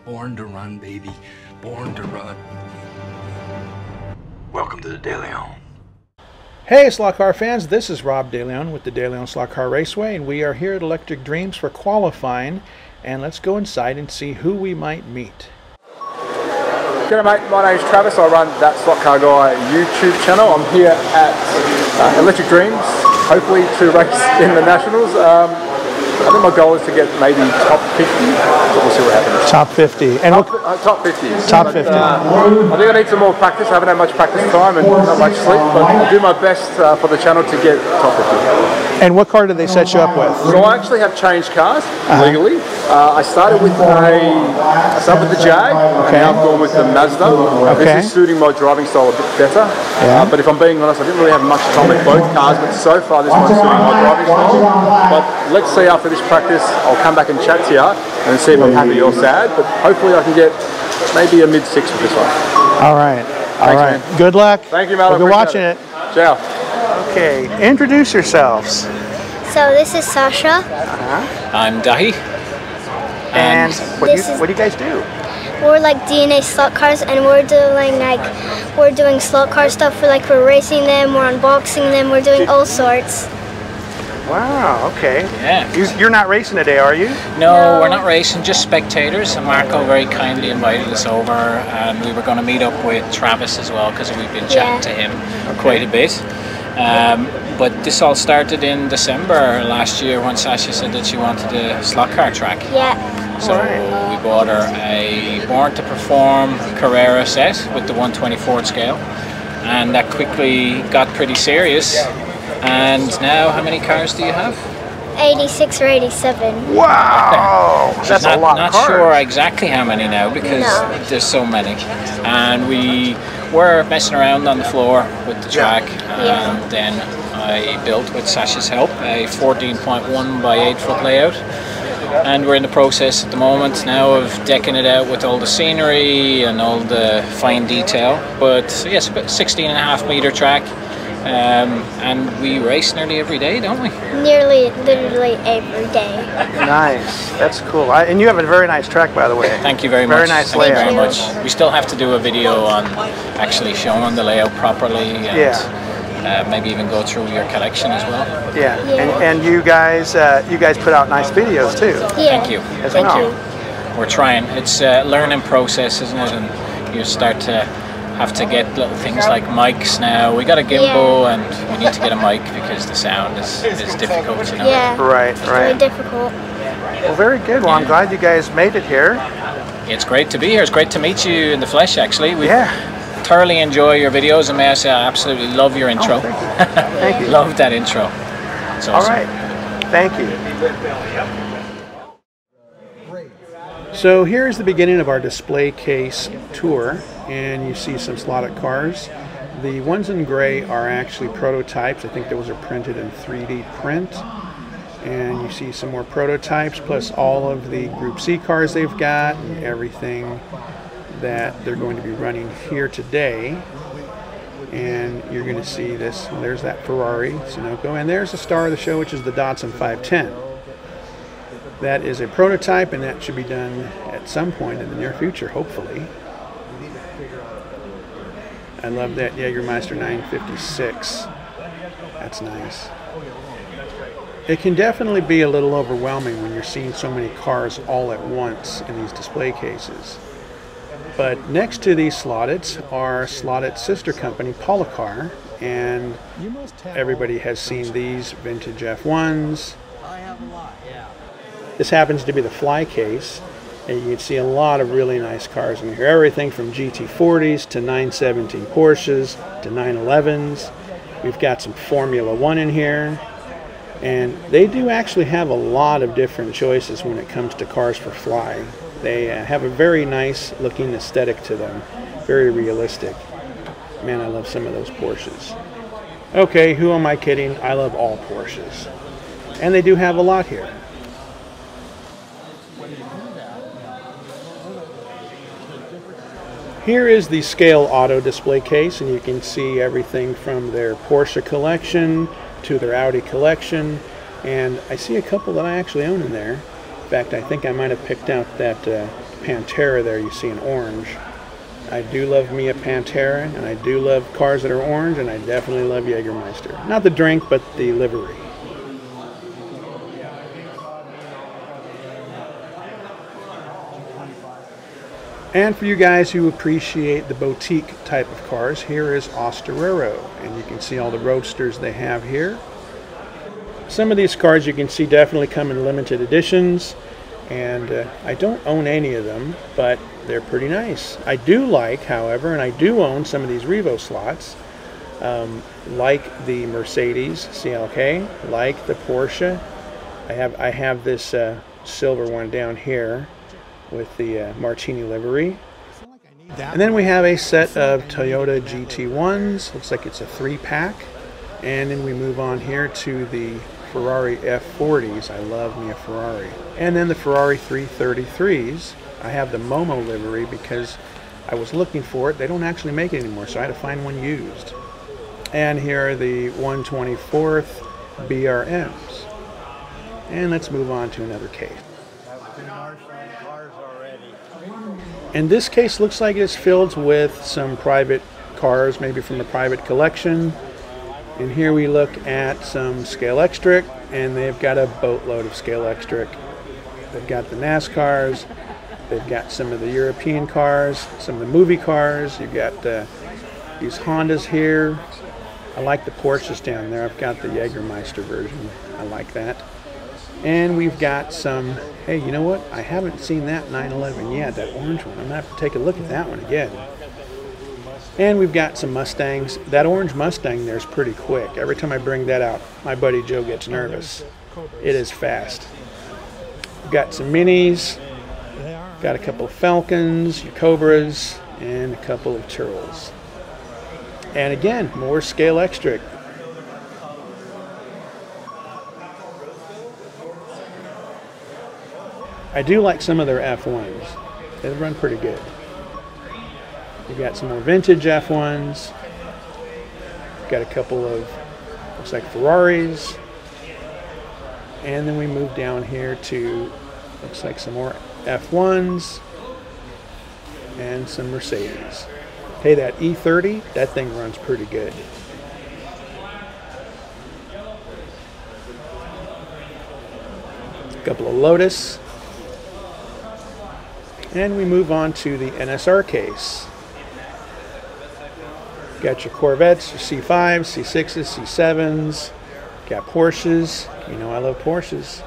Born to run, baby. Born to run. Welcome to the De Leon. Hey slot car fans, this is Rob De Leon with the De Leon Slot Car Raceway, and we are here at Electric Dreams for qualifying, and let's go inside and see who we might meet. G'day mate, my name's Travis. I run That Slot Car Guy YouTube channel. I'm here at Electric Dreams, hopefully to race in the Nationals. I think my goal is to get maybe top 50, but we'll see what happens. Top 50. And top 50. Top 50. I think I need some more practice. I haven't had much practice time and not much sleep, but I'll do my best for the channel to get top 50. And what car did they set you up with? So I actually have changed cars legally. I started with the Jag, and now I've gone with the Mazda. This is suiting my driving style a bit better. But if I'm being honest, I didn't really have much time with both cars, but so far this one's suiting my driving style. But let's see after this practice, I'll come back and chat to you and see if I'm happy or sad. But hopefully I can get maybe a mid-6 with this one. All right. Thanks, man. Good luck. Thank you, man. We'll be watching it. Ciao. Okay, introduce yourselves. So this is Sasha. I'm Dahi. And what do you guys do? We're like DNA slot cars, and we're doing slot car stuff. We're racing them, we're unboxing them, we're doing all sorts. Wow, okay. Yeah. You're not racing today, are you? No, we're not racing, just spectators. And Marco very kindly invited us over, and we were going to meet up with Travis as well, because we've been chatting to him quite a bit. But this all started in December last year when Sasha said that she wanted a slot car track. Yeah. So we bought her a Born to Perform Carrera set with the 1/24 scale, and that quickly got pretty serious. And now, how many cars do you have? 86 or 87. Wow! That's a lot of cars. Not sure exactly how many now because there's so many. And we were messing around on the floor with the track, and then I built, with Sasha's help, a 14.1 by 8 foot layout. And we're in the process at the moment now of decking it out with all the scenery and all the fine detail. But yes, about 16.5 meter track. And we race nearly every day, don't we? Literally every day. Nice, that's cool. And you have a very nice track, by the way. Thank you very much. Very nice layout. Thank you very much. We still have to do a video on actually showing the layout properly, and maybe even go through your collection as well. Yeah. And you guys put out nice videos too. Yeah. Thank you. Thank you. We're trying. It's a learning process, isn't it? And you start to have to get little things like mics now. We got a gimbal and we need to get a mic because the sound is difficult, you know. Yeah. Right. It's very difficult. Well, very good. Well, I'm glad you guys made it here. It's great to be here. It's great to meet you in the flesh, actually. We thoroughly enjoy your videos, and may I say I absolutely love your intro. Oh, thank you. Thank you. Love that intro. It's awesome. All right. Thank you. So here's the beginning of our display case tour, and you see some slotted cars. The ones in gray are actually prototypes. I think those are printed in 3D print. And you see some more prototypes, plus all of the Group C cars they've got, and everything that they're going to be running here today. And you're going to see this. There's that Ferrari Sunoco, and there's the star of the show, which is the Datsun 510. That is a prototype, and that should be done at some point in the near future, hopefully. I love that Jägermeister 956. That's nice. It can definitely be a little overwhelming when you're seeing so many cars all at once in these display cases. But next to these slotteds are slotted sister company Policar, and everybody has seen these vintage F1s. This happens to be the fly case, and you can see a lot of really nice cars in here. Everything from GT40s to 917 Porsches to 911s. We've got some Formula One in here, and they do actually have a lot of different choices when it comes to cars for fly. They have a very nice looking aesthetic to them, very realistic. Man, I love some of those Porsches. Okay, who am I kidding? I love all Porsches. And they do have a lot here. Here is the Scale Auto display case, and you can see everything from their Porsche collection to their Audi collection, and I see a couple that I actually own in there. In fact, I think I might have picked out that Pantera there you see in orange. I do love me a Pantera, and I do love cars that are orange, and I definitely love Jägermeister. Not the drink, but the livery. And for you guys who appreciate the boutique type of cars, here is Osterero, and you can see all the roadsters they have here. Some of these cars you can see definitely come in limited editions, and I don't own any of them, but they're pretty nice. I do like, however, and I do own some of these Revo slots, like the Mercedes CLK, like the Porsche. I have this silver one down here with the Martini livery. And then we have a set of Toyota GT1s. Looks like it's a 3-pack. And then we move on here to the Ferrari F40s. I love me a Ferrari. And then the Ferrari 333s. I have the Momo livery because I was looking for it. They don't actually make it anymore, so I had to find one used. And here are the 124th BRMs. And let's move on to another case. And this case looks like it's filled with some private cars, maybe from a private collection. And here we look at some Scalextric, and they've got a boatload of Scalextric. They've got the NASCARs, they've got some of the European cars, some of the movie cars. You've got these Hondas here. I like the Porsches down there. I've got the Jägermeister version. I like that. And we've got some, hey, you know what? I haven't seen that 911 yet, that orange one. I'm going to have to take a look at that one again. And we've got some Mustangs. That orange Mustang there is pretty quick. Every time I bring that out, my buddy Joe gets nervous. It is fast. We've got some Minis. Got a couple of Falcons, your Cobras, and a couple of Turtles. And again, more Scalextric. I do like some of their F1s. They run pretty good. You got some more vintage F1s. Got a couple of, looks like Ferraris. And then we move down here to, looks like some more F1s and some Mercedes. Hey, that E30, that thing runs pretty good. A couple of Lotus. And we move on to the NSR case. Got your Corvettes, your C5s, C6s, C7s. Got Porsches. You know I love Porsches.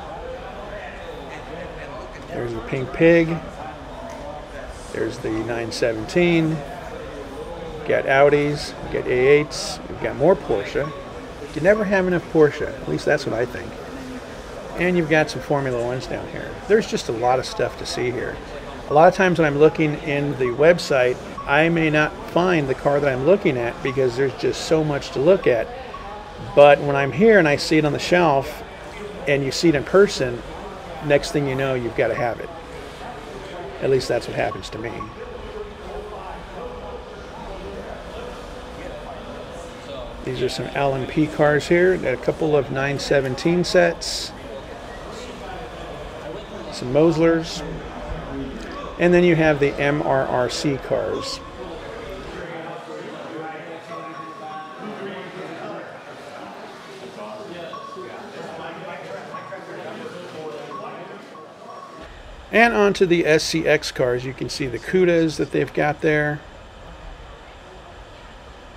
There's the Pink Pig. There's the 917. Got Audis. Got A8s. We've got more Porsche. You never have enough Porsche. At least that's what I think. And you've got some Formula Ones down here. There's just a lot of stuff to see here. A lot of times when I'm looking in the website, I may not find the car that I'm looking at because there's just so much to look at. But when I'm here and I see it on the shelf and you see it in person, next thing you know, you've got to have it. At least that's what happens to me. These are some L&P cars here. Got a couple of 917 sets. Some Moslers. And then you have the MRRC cars. And onto the SCX cars. You can see the Cudas that they've got there.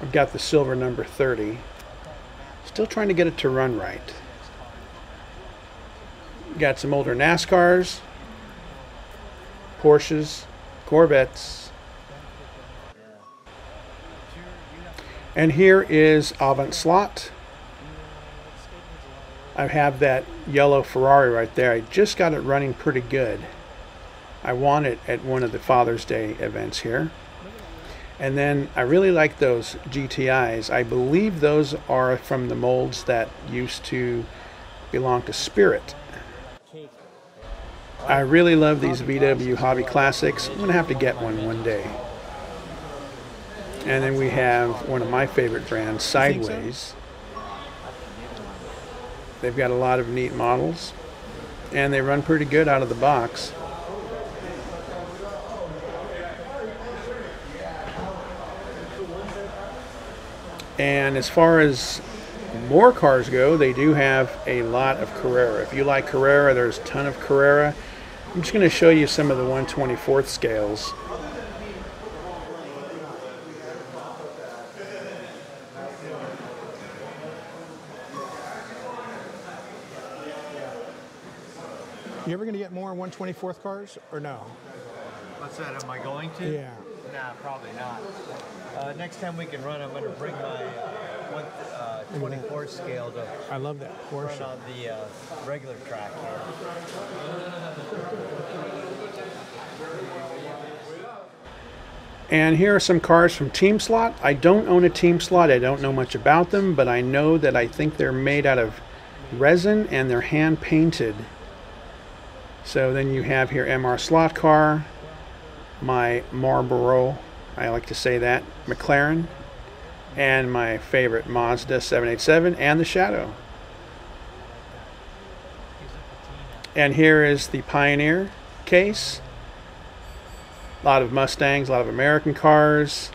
I've got the silver number 30. Still trying to get it to run right. Got some older NASCARs. Porsches, Corvettes. And here is Avant Slot. I have that yellow Ferrari right there. I just got it running pretty good. I won it at one of the Father's Day events here. And then I really like those GTIs. I believe those are from the molds that used to belong to Spirit. I really love these VW Hobby Classics. I'm going to have to get one day. And then we have one of my favorite brands, Sideways. They've got a lot of neat models. And they run pretty good out of the box. And as far as more cars go, they do have a lot of Carrera. If you like Carrera, there's a ton of Carrera. I'm just going to show you some of the 1/24 scales. You ever going to get more 1/24 cars or no? What's that? Am I going to? Yeah. Nah, probably not. Next time we can run, I'm going to bring my 1/24 scale to I love that Porsche. run on the regular track here. And here are some cars from Team Slot. I don't own a Team Slot. I don't know much about them, but I know that I think they're made out of resin and they're hand painted. So then you have here MR Slot car, my Marlboro, I like to say that, McLaren, and my favorite Mazda 787 and the Shadow. And here is the Pioneer case. A lot of Mustangs, a lot of American cars,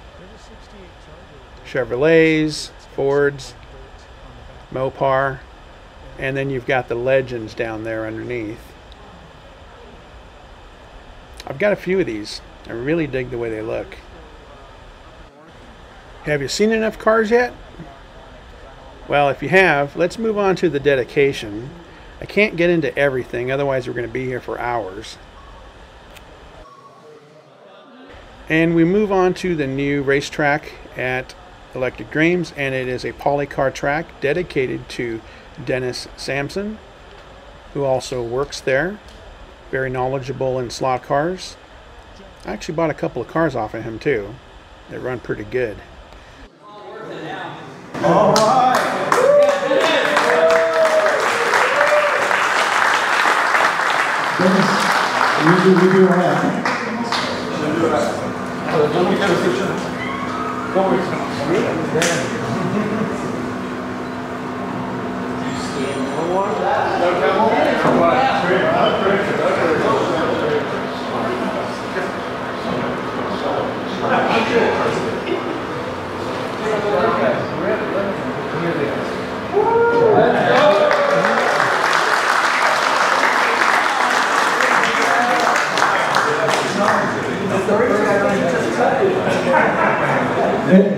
Chevrolets, Fords, Mopar, and then you've got the Legends down there underneath. I've got a few of these. I really dig the way they look. Have you seen enough cars yet? Well, if you have, let's move on to the dedication. I can't get into everything, otherwise we're going to be here for hours. And we move on to the new racetrack at Electric Dreams, and it is a polycar track dedicated to Dennis Sampson, who also works there. Very knowledgeable in slot cars. I actually bought a couple of cars off of him too. They run pretty good. All right.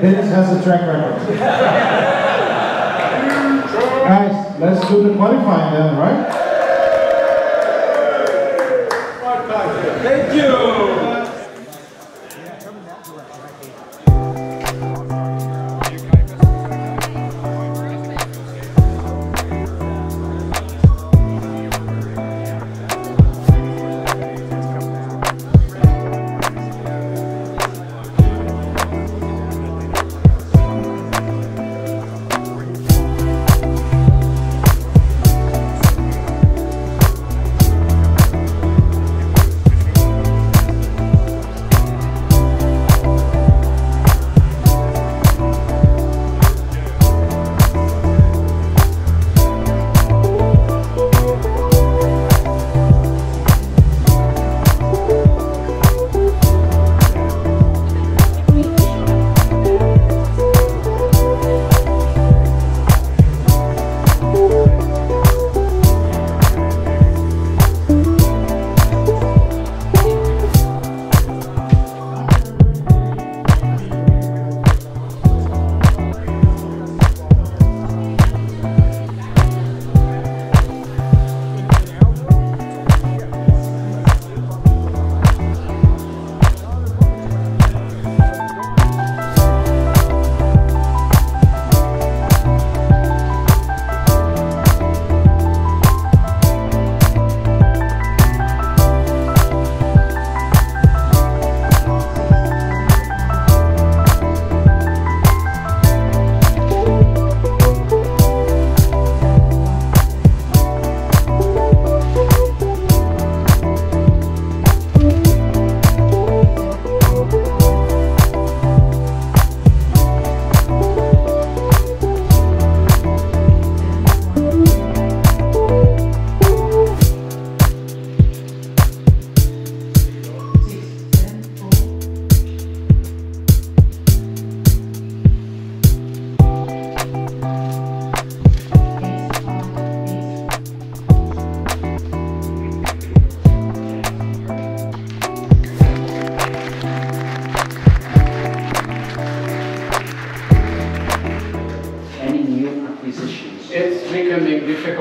Dennis has a track record. Guys, let's do the qualifying then, right? Thank you.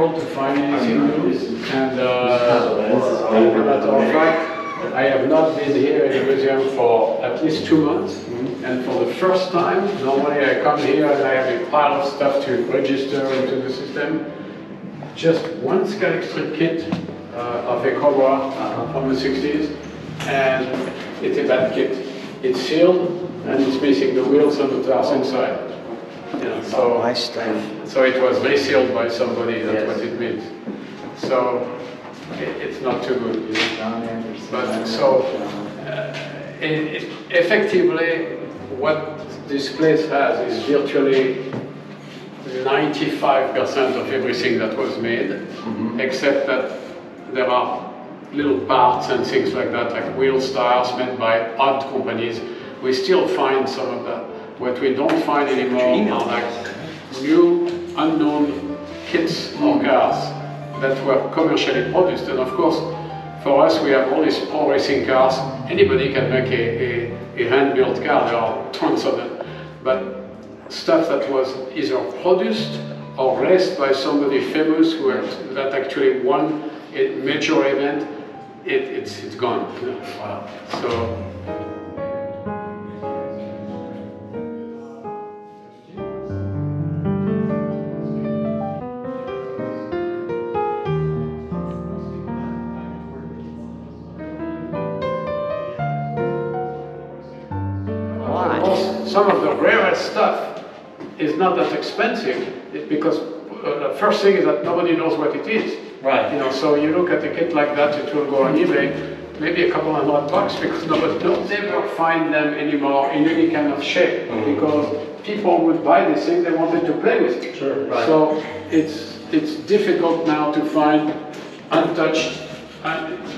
difficult to find anything new, and as a matter of fact, I have not been here in the museum for at least 2 months, and for the first time, normally I come here and I have a pile of stuff to register into the system. Just one scan strip kit of a Cobra from the 60s, and it's a bad kit. It's sealed and it's missing the wheels and the tires inside. You know, so it was resealed by somebody, that's what it means. So it's not too good. You know? But so effectively, what this place has is virtually 95% of everything that was made, except that there are little parts and things like that, like wheels, tires made by odd companies. We still find some of that. What we don't find anymore are like new, unknown kits or cars that were commercially produced. And of course, for us, we have all these pro racing cars. Anybody can make a hand-built car. There are tons of them. But stuff that was either produced or raced by somebody famous that actually won a major event, it's gone. Wow. So. Some of the rarest stuff is not that expensive because the first thing is that nobody knows what it is. Right. You know, so you look at a kit like that, it will go on eBay, maybe a couple $100 because nobody will never find them anymore in any kind of shape because people would buy this thing, they wanted to play with it. Sure. Right. So it's difficult now to find untouched,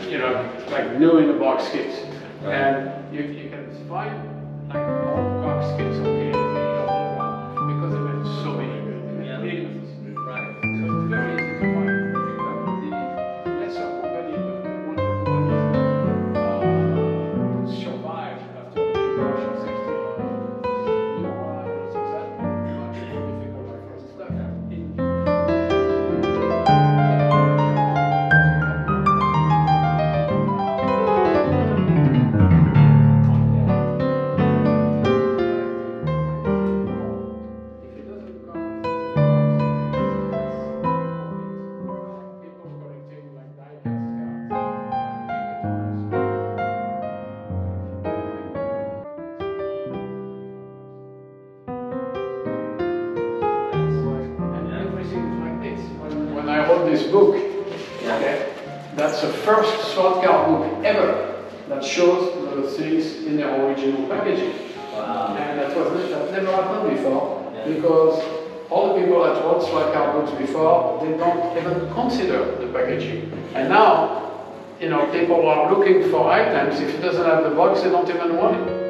you know, like new in the box kits. Right. And you can find like old box kits because there were so many. Right. So it's very easy to find. The lesser company, the companies that survived after the crash of 60, you know, it's exactly much more difficult for stuff. When I wrote this book, okay, that's the first slot car book ever that shows the things in their original packaging. Wow. And that never happened before because all the people that wrote slot car books before, they don't even consider the packaging. And now, you know, people are looking for items. If it doesn't have the box, they don't even want it.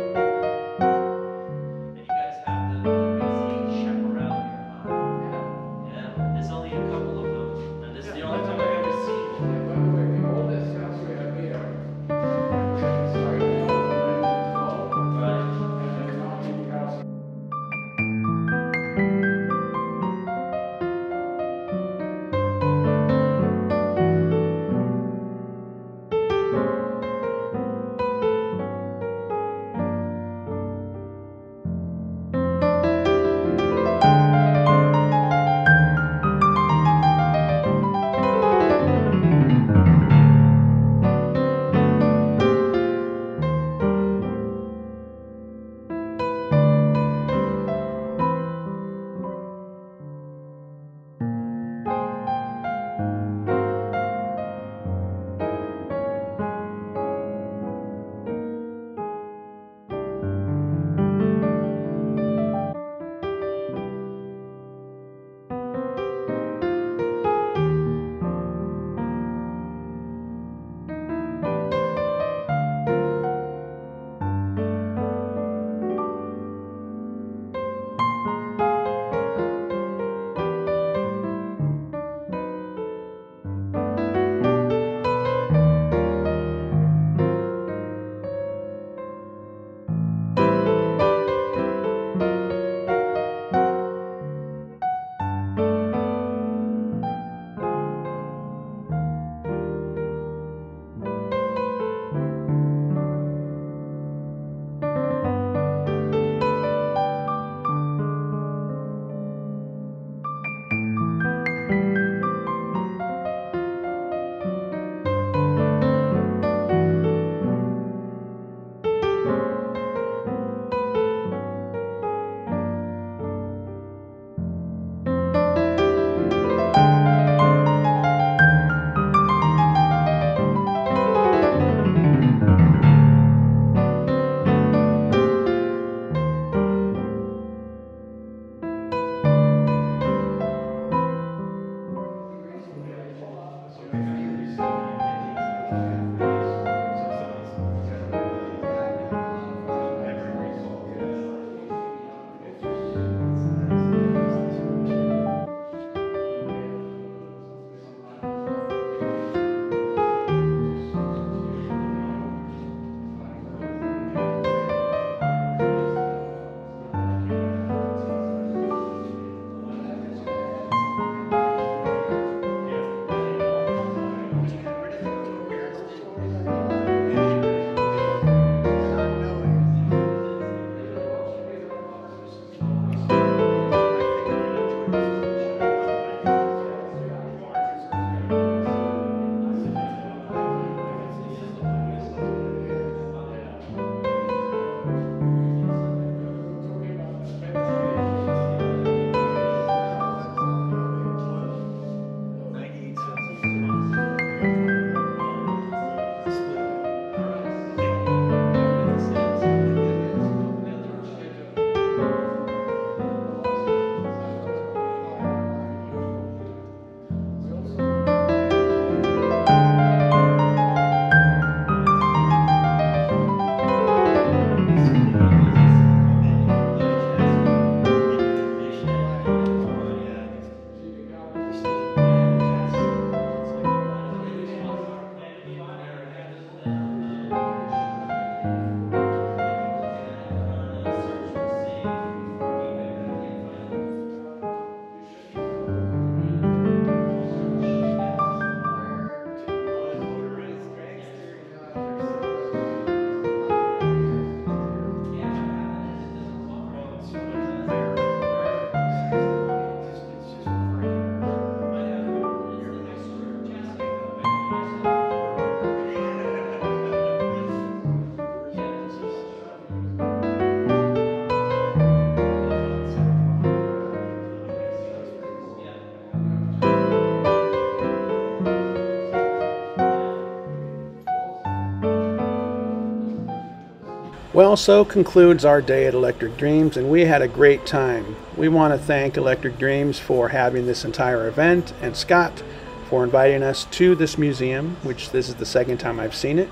Well, so concludes our day at Electric Dreams, and we had a great time. We want to thank Electric Dreams for having this entire event, and Scott for inviting us to this museum, which this is the second time I've seen it.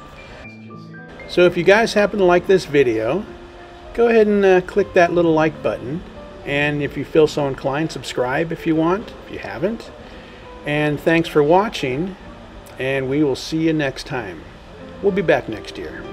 So if you guys happen to like this video, go ahead and click that little like button, and if you feel so inclined, subscribe if you want, if you haven't. And thanks for watching, and we will see you next time. We'll be back next year.